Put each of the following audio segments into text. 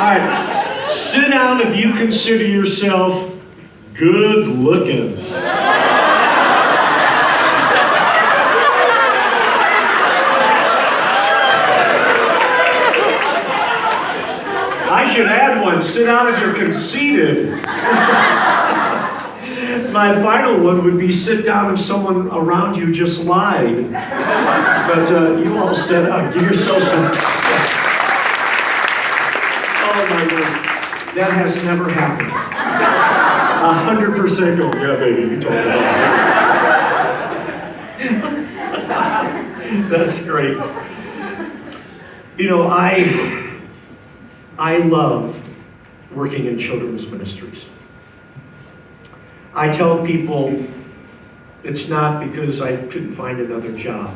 right. Sit down if you consider yourself good looking. I should add one. Sit down if you're conceited. My final one would be sit down if someone around you just lied. But you all sit up. Give yourself some. Oh my God. That has never happened. 100% go, yeah, baby, you told me. That's great. You know, I love working in children's ministries. I tell people it's not because I couldn't find another job,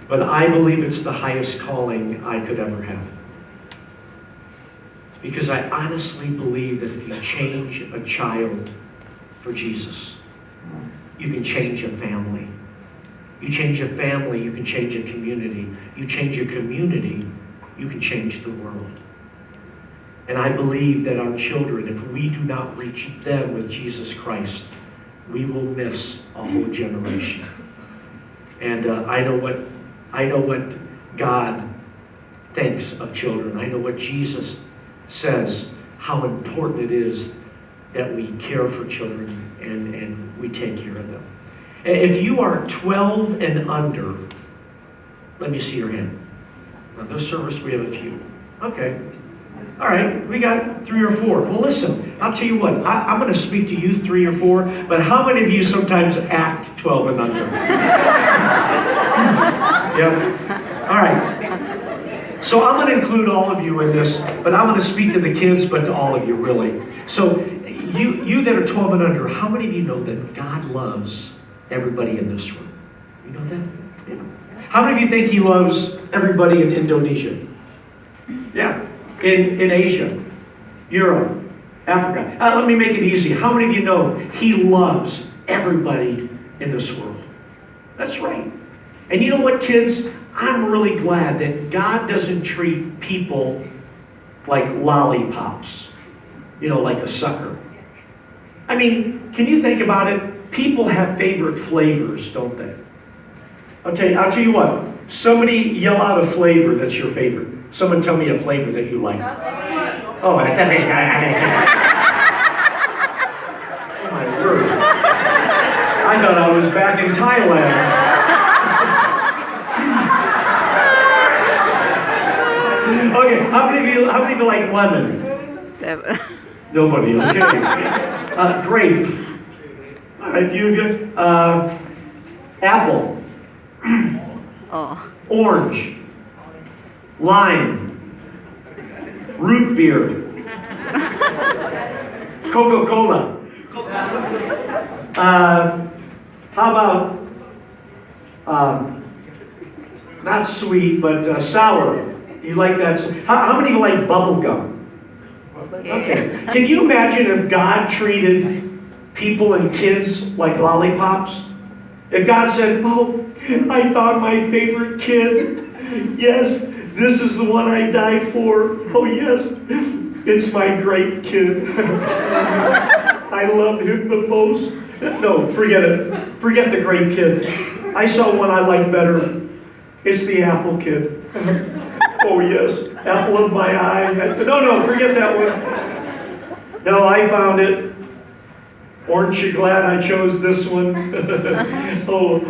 but I believe it's the highest calling I could ever have. Because I honestly believe that if you change a child for Jesus, you can change a family. You change a family, you can change a community. You change a community, you can change the world. And I believe that our children, if we do not reach them with Jesus Christ, we will miss a whole generation. And I know what God thinks of children. I know what Jesus says, how important it is that we care for children and we take care of them. If you are 12 and under, let me see your hand. Now, this service, we have a few. Okay. All right, we got 3 or 4. Well, listen, I'll tell you what, I'm going to speak to you 3 or 4, but how many of you sometimes act 12 and under? Yep. All right. So I'm going to include all of you in this, but I'm going to speak to the kids, but to all of you, really. So you that are 12 and under, how many of you know that God loves everybody in this room? You know that? Yeah. How many of you think He loves everybody in Indonesia? Yeah. In Asia, Europe, Africa. Let me make it easy. How many of you know He loves everybody in this world? That's right. And you know what, kids? I'm really glad that God doesn't treat people like lollipops, like a sucker. I mean, can you think about it? People have favorite flavors, don't they? I'll tell you what. Somebody yell out a flavor that's your favorite. Someone tell me a flavor that you like. Oh, my word. I thought I was back in Thailand. Okay, how many of you like lemon? Never. Nobody, okay. Grape. All right, few of you. Apple. Oh. Orange. Lime. Root beer. Coca-Cola. How about not sweet, but sour? You like that? How many of you like bubble gum? Okay. Can you imagine if God treated people and kids like lollipops? If God said, oh, I thought my favorite kid, yes, this is the one I died for. Oh, yes, it's my great kid. I love him the most. No, forget it. Forget the great kid. I saw one I like better. It's the apple kid. Oh, yes, apple of my eye. No, forget that one. No, I found it. Aren't you glad I chose this one? Oh,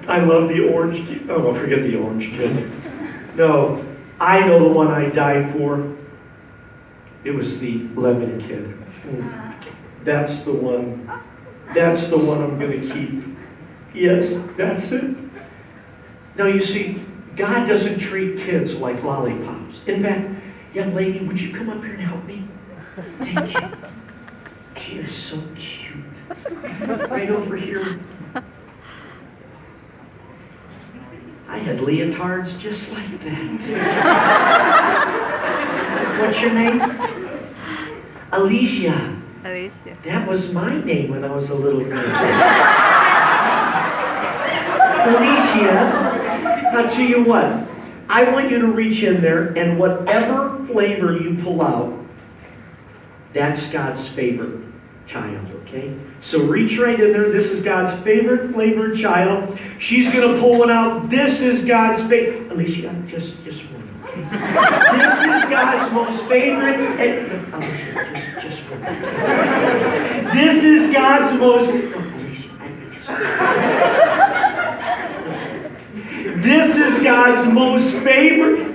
I love the orange kid. Oh, well, forget the orange kid. No, I know the one I died for. It was the lemon kid. That's the one. That's the one I'm going to keep. Yes, that's it. Now, you see, God doesn't treat kids like lollipops. In fact, young lady, would you come up here and help me? Thank you. She is so cute. Right over here. I had leotards just like that. What's your name? Alicia. Alicia. That was my name when I was a little girl. Alicia, I'll tell you what. I want you to reach in there and whatever flavor you pull out, that's God's favorite child, okay? So reach right in there. This is God's favorite flavored child. She's going to pull one out. This is God's favorite. Alicia, just one. This is God's most favorite. Alicia, just one. This is God's most... This is God's most favorite.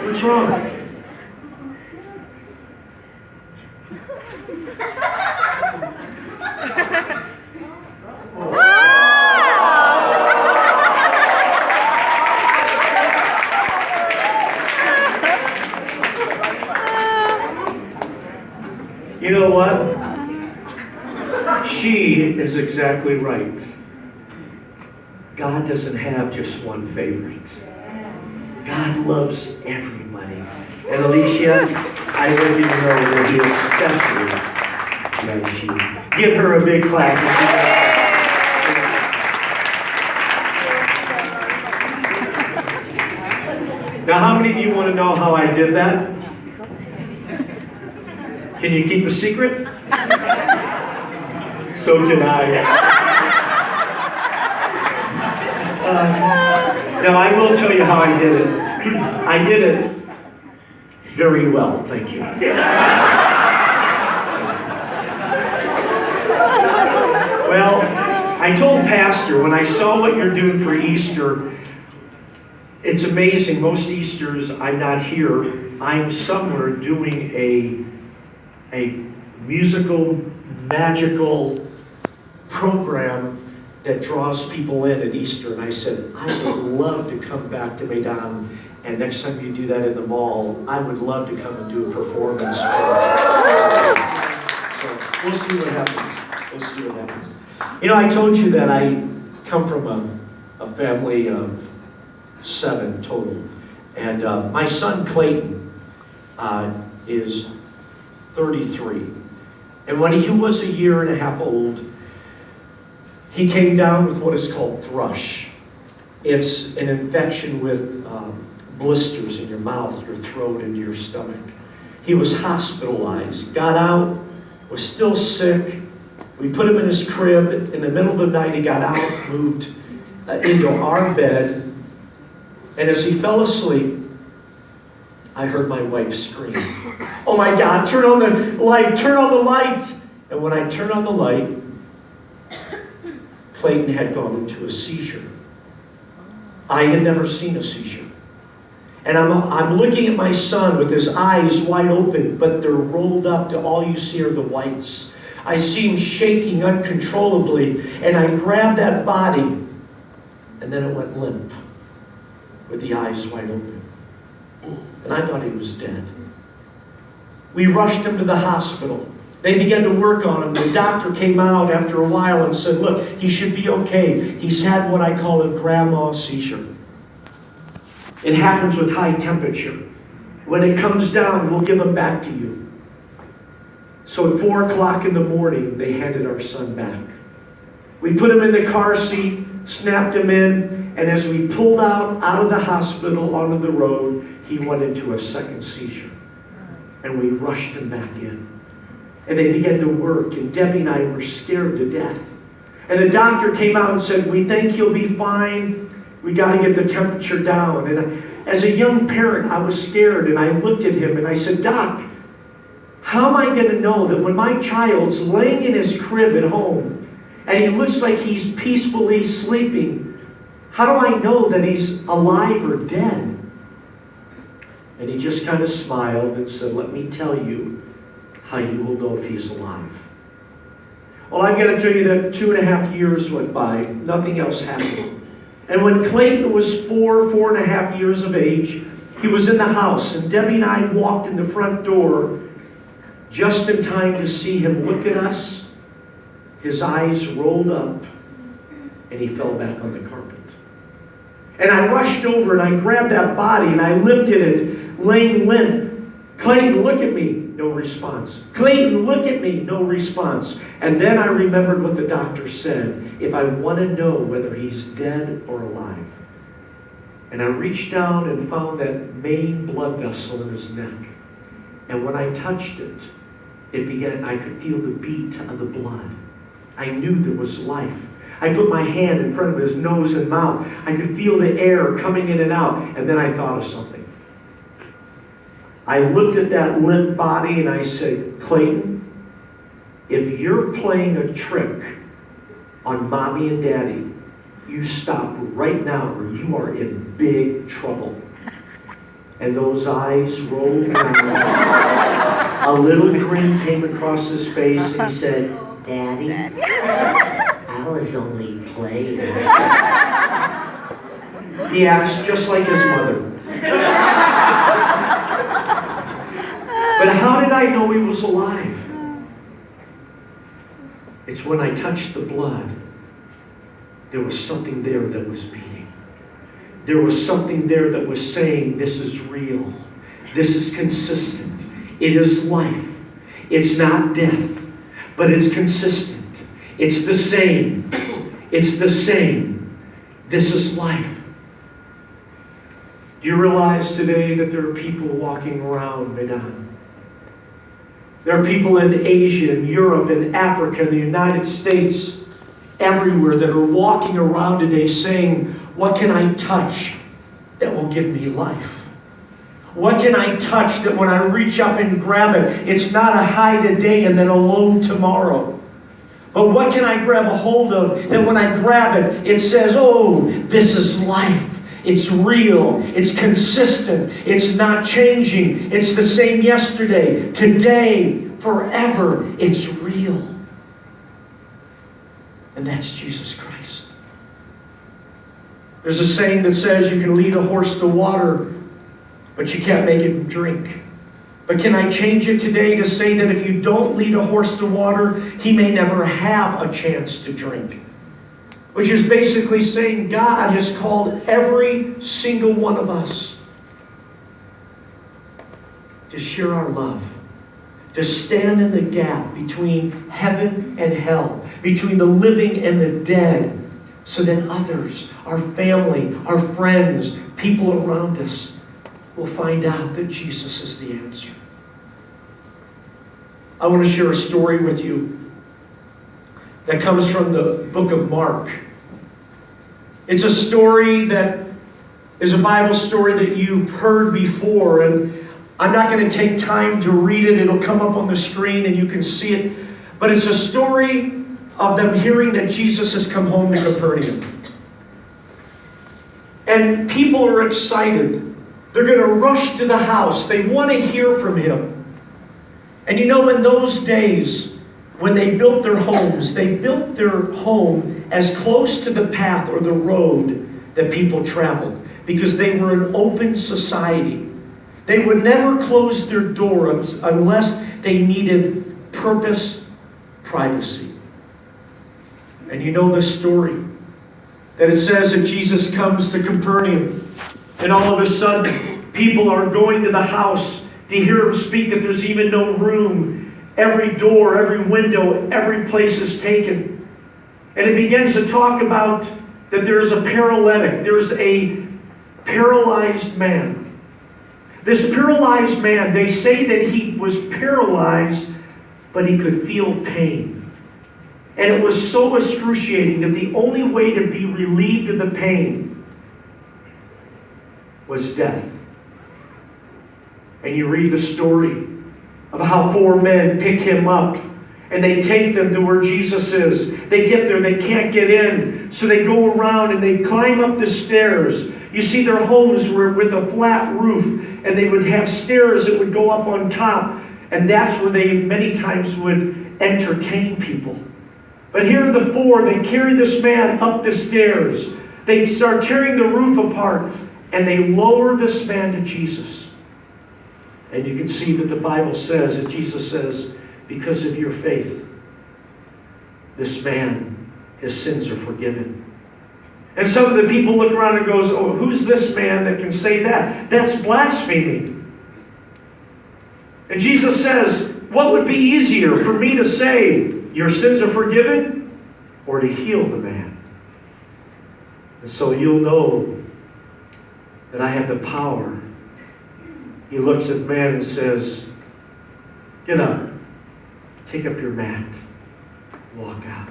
What's wrong? You know what? She is exactly right. God doesn't have just one favorite. God loves everybody. And Alicia, I want you to know that He especially loves you. Give her a big clap. Now, how many of you want to know how I did that? Can you keep a secret? So can I. Now, I will tell you how I did it. I did it very well, thank you. Well, I told Pastor, when I saw what you're doing for Easter, it's amazing. Most Easters, I'm not here. I'm somewhere doing a musical, magical program that draws people in at Easter. And I said, I would love to come back to Medan, and next time you do that in the mall, I would love to come and do a performance. So we'll see what happens. We'll see what happens. You know, I told you that I come from a family of 7 total. And my son Clayton is 33. And when he was a year and a half old, he came down with what is called thrush. It's an infection with blisters in your mouth, your throat, and your stomach. He was hospitalized, got out, was still sick. We put him in his crib. In the middle of the night, he got out, moved into our bed. And as he fell asleep, I heard my wife scream, "Oh my God, turn on the light, turn on the light!" And when I turned on the light, Clayton had gone into a seizure. I had never seen a seizure. And I'm looking at my son with his eyes wide open, but they're rolled up to all you see are the whites. I see him shaking uncontrollably, and I grabbed that body, and then it went limp with the eyes wide open. And I thought he was dead. We rushed him to the hospital. They began to work on him. The doctor came out after a while and said, "Look, he should be okay. He's had what I call a grandma seizure. It happens with high temperature. When it comes down, we'll give him back to you." So at 4 o'clock in the morning, they handed our son back. We put him in the car seat, snapped him in, and as we pulled out of the hospital onto the road, he went into a second seizure. And we rushed him back in. And they began to work, and Debbie and I were scared to death. And the doctor came out and said, "We think he'll be fine. We got to get the temperature down." And as a young parent, I was scared, and I looked at him and I said, "Doc, how am I going to know that when my child's laying in his crib at home and he looks like he's peacefully sleeping, how do I know that he's alive or dead?" And he just kind of smiled and said, "Let me tell you how you will know if he's alive." Well, I've got to tell you that 2.5 years went by. Nothing else happened. And when Clayton was 4.5 years of age, he was in the house, and Debbie and I walked in the front door just in time to see him look at us. His eyes rolled up, and he fell back on the carpet. And I rushed over, and I grabbed that body, and I lifted it, laying limp. "Clayton, look at me." No response. "Clayton, look at me." No response. And then I remembered what the doctor said. If I want to know whether he's dead or alive. And I reached down and found that main blood vessel in his neck. And when I touched it, I could feel the beat of the blood. I knew there was life. I put my hand in front of his nose and mouth. I could feel the air coming in and out. And then I thought of something. I looked at that limp body and I said, Clayton, if you're playing a trick on mommy and daddy, you stop right now or you are in big trouble. And those eyes rolled around. A little grin came across his face and he said, Daddy, I was only playing. He acts just like his mother. But how did I know he was alive? It's when I touched the blood. There was something there that was beating. There was something there that was saying, this is real. This is consistent. It is life. It's not death, but it's consistent. It's the same. It's the same. This is life. Do you realize today that there are people walking around Medan? There are people in Asia, in Europe, in Africa, in the United States, everywhere that are walking around today saying, what can I touch that will give me life? What can I touch that when I reach up and grab it, it's not a high today and then a low tomorrow? But what can I grab a hold of that when I grab it, it says, oh, this is life. It's real. It's consistent. It's not changing. It's the same yesterday, today, forever. It's real. And that's Jesus Christ. There's a saying that says you can lead a horse to water, but you can't make it drink. But can I change it today to say that if you don't lead a horse to water, he may never have a chance to drink? Which is basically saying God has called every single one of us to share our love, to stand in the gap between heaven and hell, between the living and the dead, so that others, our family, our friends, people around us will find out that Jesus is the answer. I want to share a story with you that comes from the book of Mark. It's a story that is a Bible story that you've heard before, and I'm not going to take time to read it. It'll come up on the screen and you can see it. But it's a story of them hearing that Jesus has come home to Capernaum. And people are excited. They're going to rush to the house. They want to hear from him. And you know, in those days, when they built their homes, they built their home as close to the path or the road that people traveled, because they were an open society. They would never close their doors unless they needed purpose, privacy. And you know the story, that it says that Jesus comes to Capernaum, and all of a sudden, people are going to the house to hear him speak, that there's even no room. Every door, every window, every place is taken. And it begins to talk about that there's a paralytic, there's a paralyzed man. This paralyzed man, they say that he was paralyzed, but he could feel pain. And it was so excruciating that the only way to be relieved of the pain was death. And you read the story of how 4 men pick him up and they take them to where Jesus is. They get there, they can't get in, so they go around and they climb up the stairs. You see, their homes were with a flat roof, and they would have stairs that would go up on top, and that's where they many times would entertain people. But here are the 4, they carry this man up the stairs. They start tearing the roof apart, and they lower this man to Jesus. And you can see that the Bible says, that Jesus says, because of your faith, this man, his sins are forgiven. And some of the people look around and goes, oh, who's this man that can say that? That's blasphemy. And Jesus says, what would be easier for me to say, your sins are forgiven, or to heal the man? And so you'll know that I have the power, he looks at man and says, get up, take up your mat, walk out.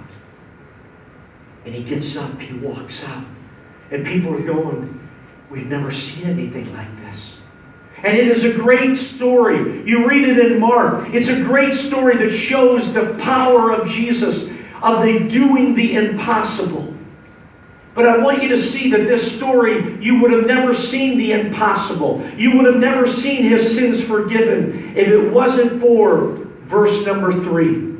And he gets up, he walks out. And people are going, we've never seen anything like this. And it is a great story. You read it in Mark. It's a great story that shows the power of Jesus, of the doing the impossible. But I want you to see that this story, you would have never seen the impossible. You would have never seen his sins forgiven if it wasn't for verse number 3.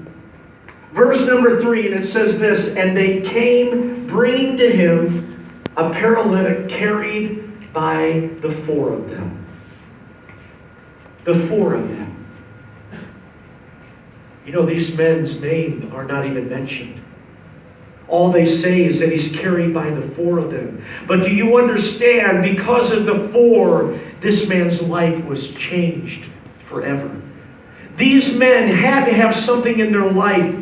Verse number 3, and it says this, and they came bringing to him a paralytic carried by the 4 of them. The 4 of them. You know, these men's names are not even mentioned. All they say is that he's carried by the 4 of them. But do you understand, because of the 4, this man's life was changed forever. These men had to have something in their life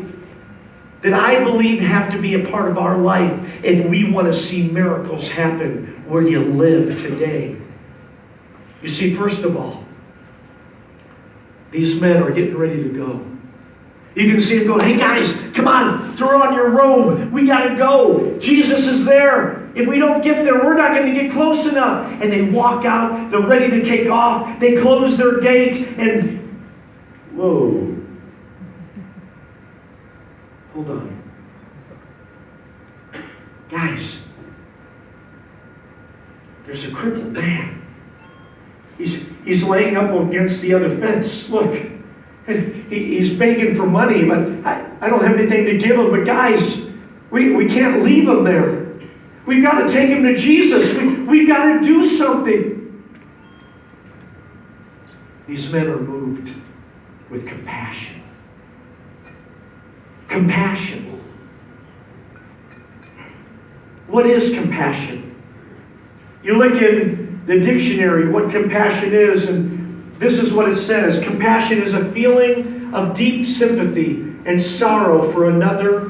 that I believe have to be a part of our life if we want to see miracles happen where you live today. You see, first of all, these men are getting ready to go. You can see them going, hey guys, come on, throw on your robe. We got to go. Jesus is there. If we don't get there, we're not going to get close enough. And they walk out. They're ready to take off. They close their gate and, whoa. Hold on. Guys, there's a crippled man. He's laying up against the other fence. Look, and he's begging for money, but I don't have anything to give him. But guys, we can't leave him there. We've got to take him to Jesus. We've got to do something. These men are moved with compassion. Compassion. What is compassion? You look in the dictionary what compassion is, and this is what it says. Compassion is a feeling of deep sympathy and sorrow for another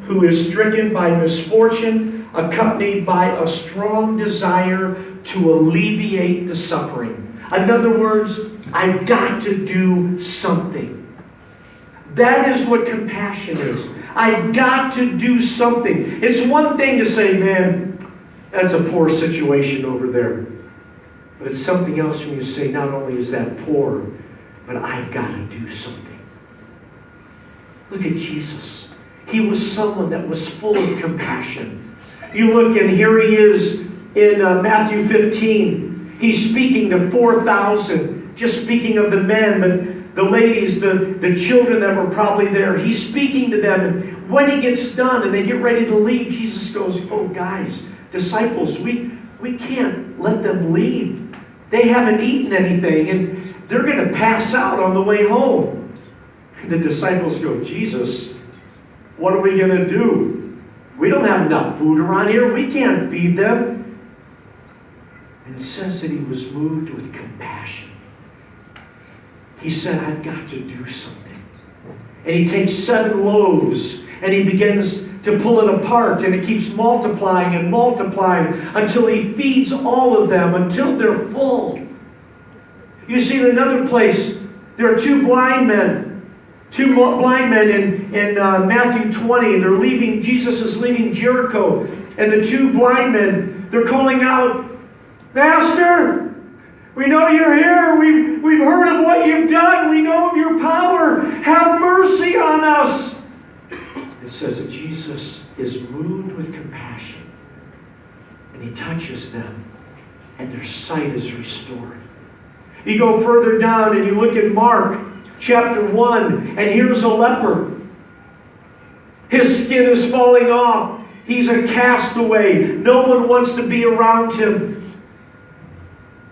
who is stricken by misfortune, accompanied by a strong desire to alleviate the suffering. In other words, I've got to do something. That is what compassion is. I've got to do something. It's one thing to say, man, that's a poor situation over there. But it's something else when you say, not only is that poor, but I've got to do something. Look at Jesus. He was someone that was full of compassion. You look, and here he is in Matthew 15. He's speaking to 4,000, just speaking of the men, but the ladies, the children that were probably there. He's speaking to them. And when he gets done and they get ready to leave, Jesus goes, oh guys, disciples, we can't let them leave. They haven't eaten anything, and they're going to pass out on the way home. The disciples go, Jesus, what are we going to do? We don't have enough food around here. We can't feed them. And it says that he was moved with compassion. He said, I've got to do something. And he takes 7 loaves, and he begins to pull it apart, and it keeps multiplying and multiplying until he feeds all of them, until they're full. You see, in another place, there are 2 blind men. 2 blind men in Matthew 20, and they're leaving. Jesus is leaving Jericho, and the 2 blind men, they're calling out, Master, we know you're here. We've heard of what you've done. We know of your power. Have mercy on us. It says that Jesus is moved with compassion, and he touches them, and their sight is restored. You go further down and you look at Mark chapter 1, and here's a leper. His skin is falling off. He's a castaway. No one wants to be around him.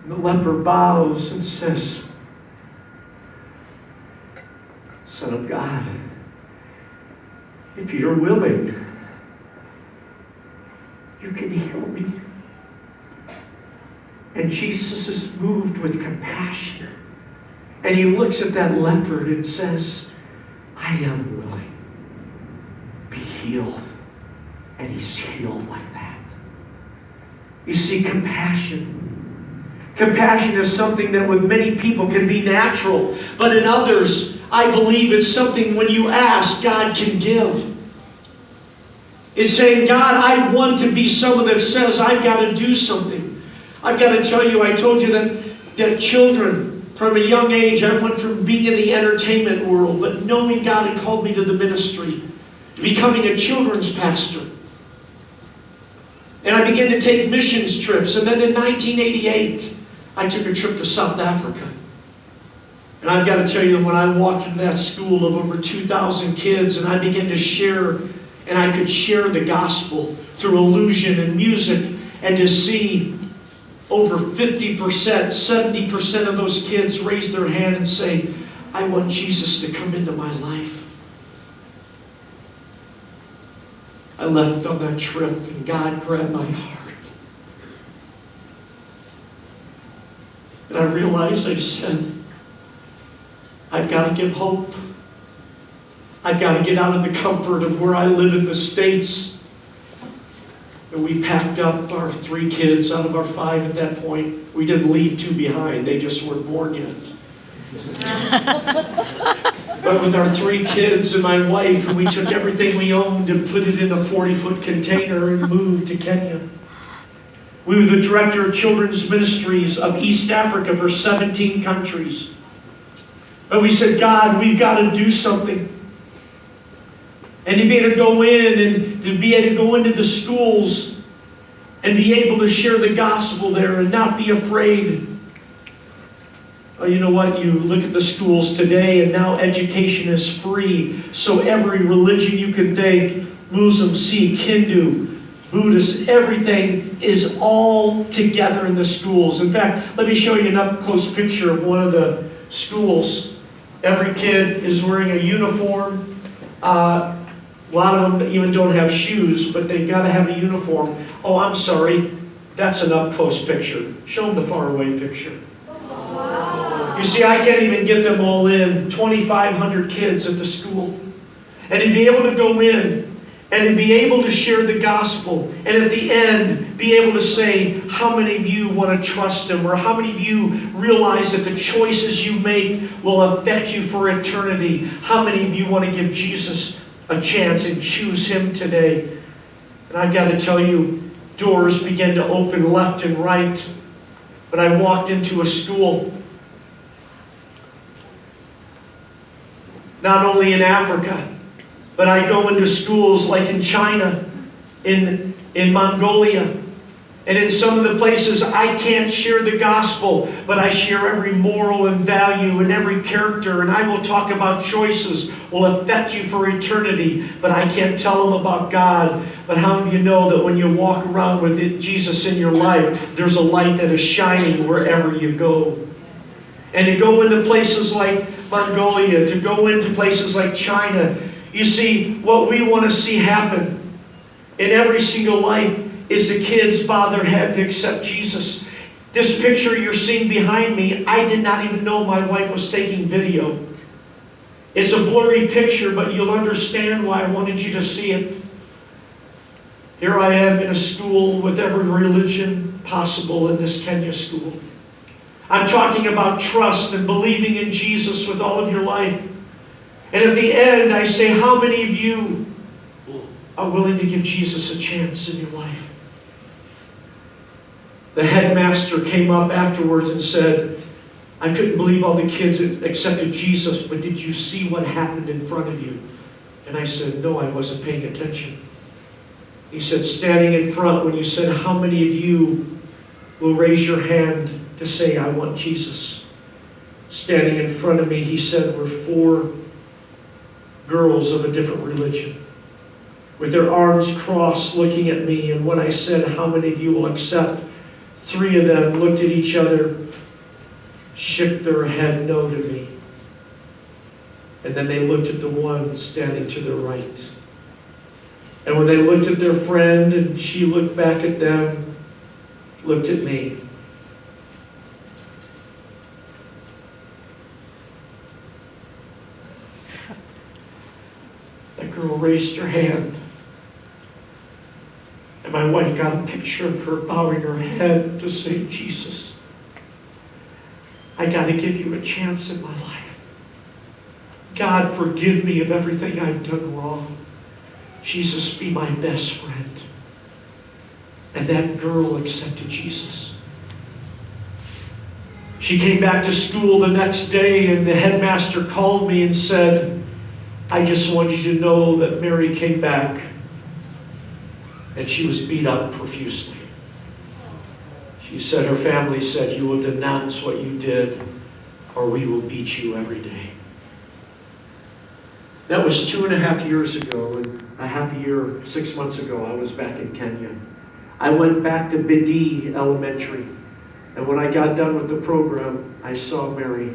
And the leper bows and says, Son of God, if you're willing, you can heal me. And Jesus is moved with compassion. And he looks at that leper and says, I am willing. Be healed. And he's healed like that. You see, compassion. Compassion is something that with many people can be natural, but in others, I believe it's something when you ask, God can give. It's saying, God, I want to be someone that says, I've got to do something. I've got to tell you, I told you that children, from a young age, I went from being in the entertainment world, but knowing God had called me to the ministry, to becoming a children's pastor. And I began to take missions trips. And then in 1988, I took a trip to South Africa. And I've got to tell you, when I walked into that school of over 2,000 kids, and I began to share, and I could share the gospel through illusion and music, and to see over 50%, 70% of those kids raise their hand and say, I want Jesus to come into my life. I left on that trip, and God grabbed my heart. And I realized, I said, I've got to give hope. I've got to get out of the comfort of where I live in the States. And we packed up our 3 kids out of our 5 at that point. We didn't leave 2 behind. They just weren't born yet. But with our 3 kids and my wife, we took everything we owned and put it in a 40-foot container and moved to Kenya. We were the director of children's ministries of East Africa for 17 countries. But we said, God, we've got to do something. And to be able to go in and to be able to go into the schools and be able to share the gospel there and not be afraid. Oh, you know what? You look at the schools today, and now education is free. So every religion you can think, Muslim, Sikh, Hindu, Buddhist, everything is all together in the schools. In fact, let me show you an up-close picture of one of the schools. Every kid is wearing a uniform. A lot of them even don't have shoes, but they've got to have a uniform. Oh, I'm sorry. That's an up-close picture. Show them the far-away picture. Wow. You see, I can't even get them all in. 2,500 kids at the school. And to be able to go in and to be able to share the gospel, and at the end, be able to say, how many of you want to trust Him? Or how many of you realize that the choices you make will affect you for eternity? How many of you want to give Jesus a chance and choose Him today? And I've got to tell you, doors began to open left and right. But I walked into a school, not only in Africa, but I go into schools like in China, in Mongolia, and in some of the places I can't share the gospel, but I share every moral and value and every character, and I will talk about choices will affect you for eternity, but I can't tell them about God. But how many of you know that when you walk around with Jesus in your life, there's a light that is shining wherever you go? And to go into places like Mongolia, to go into places like China, you see, what we want to see happen in every single life is the kids bow their head to accept Jesus. This picture you're seeing behind me, I did not even know my wife was taking video. It's a blurry picture, but you'll understand why I wanted you to see it. Here I am in a school with every religion possible in this Kenya school. I'm talking about trust and believing in Jesus with all of your life. And at the end, I say, how many of you are willing to give Jesus a chance in your life? The headmaster came up afterwards and said, I couldn't believe all the kids accepted Jesus, but did you see what happened in front of you? And I said, no, I wasn't paying attention. He said, standing in front, when you said, how many of you will raise your hand to say, I want Jesus? Standing in front of me, he said, were 4 girls of a different religion, with their arms crossed, looking at me. And when I said, how many of you will accept? 3 of them looked at each other, shook their head no to me. And then they looked at the one standing to their right. And when they looked at their friend and she looked back at them, looked at me. That girl raised her hand. And my wife got a picture of her bowing her head to say, Jesus. I got to give you a chance in my life. God, forgive me of everything I've done wrong. Jesus, be my best friend. And that girl accepted Jesus. She came back to school the next day, and the headmaster called me and said, I just want you to know that Mary came back and she was beat up profusely. She said her family said, you will denounce what you did or we will beat you every day. That was 2.5 years ago, and a half a year, 6 months ago, I was back in Kenya. I went back to Bidii Elementary, and when I got done with the program, I saw Mary,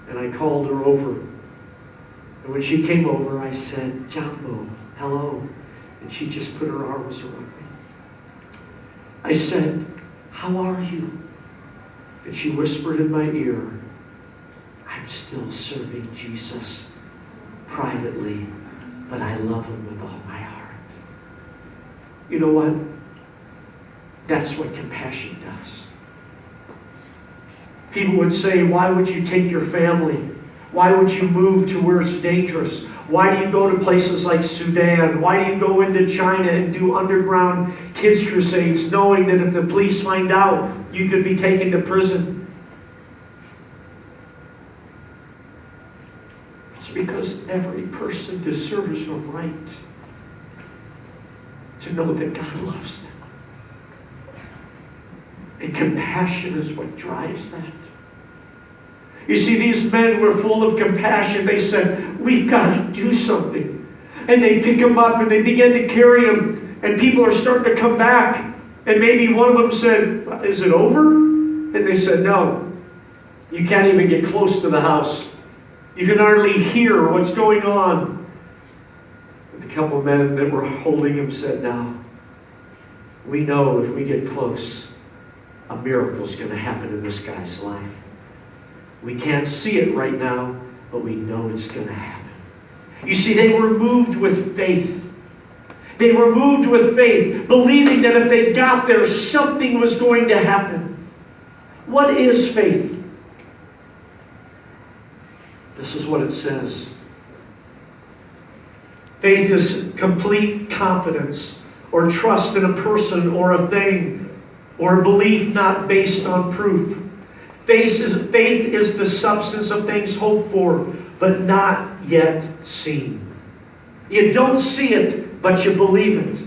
and I called her over. And when she came over, I said, Jambo, hello. And she just put her arms around me. I said, how are you? And she whispered in my ear, I'm still serving Jesus privately, but I love him with all my heart. You know what? That's what compassion does. People would say, why would you take your family? Why would you move to where it's dangerous? Why do you go to places like Sudan? Why do you go into China and do underground kids crusades knowing that if the police find out, you could be taken to prison? It's because every person deserves a right to know that God loves them. And compassion is what drives that. You see, these men were full of compassion. They said, we've got to do something. And they pick him up and they begin to carry him. And people are starting to come back. And maybe one of them said, is it over? And they said, no. You can't even get close to the house. You can hardly hear what's going on. But the couple of men that were holding him said, no. We know if we get close, a miracle's going to happen in this guy's life. We can't see it right now, but we know it's going to happen. You see, they were moved with faith. They were moved with faith, believing that if they got there, something was going to happen. What is faith? This is what it says. Faith is complete confidence or trust in a person or a thing or a belief not based on proof. Faith is the substance of things hoped for, but not yet seen. You don't see it, but you believe it.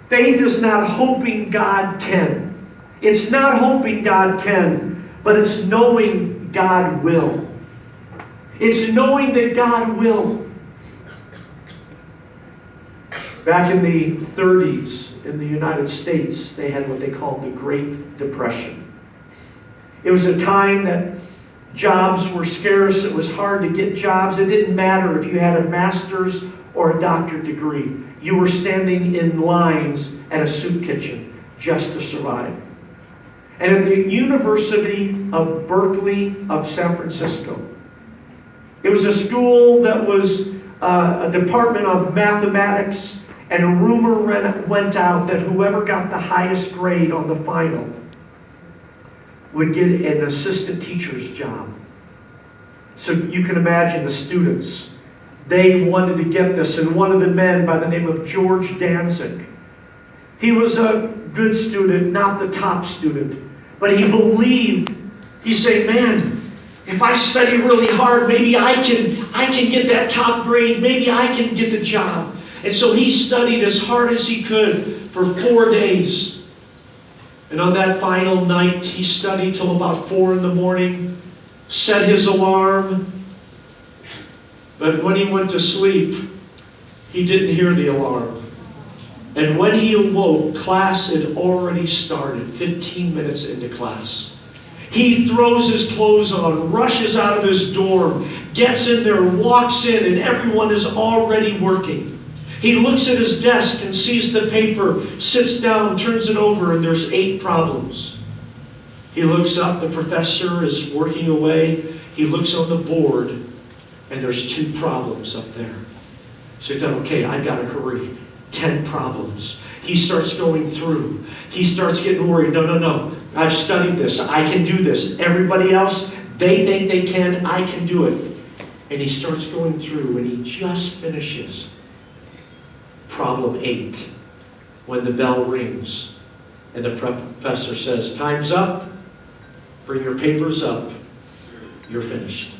Faith is not hoping God can. It's not hoping God can, but it's knowing God will. It's knowing that God will. Back in the 30s, in the United States, they had what they called the Great Depression. It was a time that jobs were scarce. It was hard to get jobs. It didn't matter if you had a master's or a doctorate degree. You were standing in lines at a soup kitchen just to survive. And at the University of Berkeley of San Francisco, it was a school that was a department of mathematics. And a rumor went out that whoever got the highest grade on the final would get an assistant teacher's job. So you can imagine the students. They wanted to get this. And one of the men by the name of George Danzig, he was a good student, not the top student. But he believed, he said, man, if I study really hard, maybe I can get that top grade. Maybe I can get the job. And so he studied as hard as he could for 4 days. And on that final night, he studied till about 4 in the morning, set his alarm. But when he went to sleep, he didn't hear the alarm. And when he awoke, class had already started, 15 minutes into class. He throws his clothes on, rushes out of his dorm, gets in there, walks in, and everyone is already working. He looks at his desk and sees the paper, sits down, turns it over, and there's 8 problems. He looks up, the professor is working away. He looks on the board, and there's 2 problems up there. So he thought, okay, I got to hurry. 10 problems. He starts going through. He starts getting worried. No. I've studied this. I can do this. Everybody else, they think they can. I can do it. And he starts going through, and he just finishes problem 8 when the bell rings and the professor says, time's up. Bring your papers up. You're finished.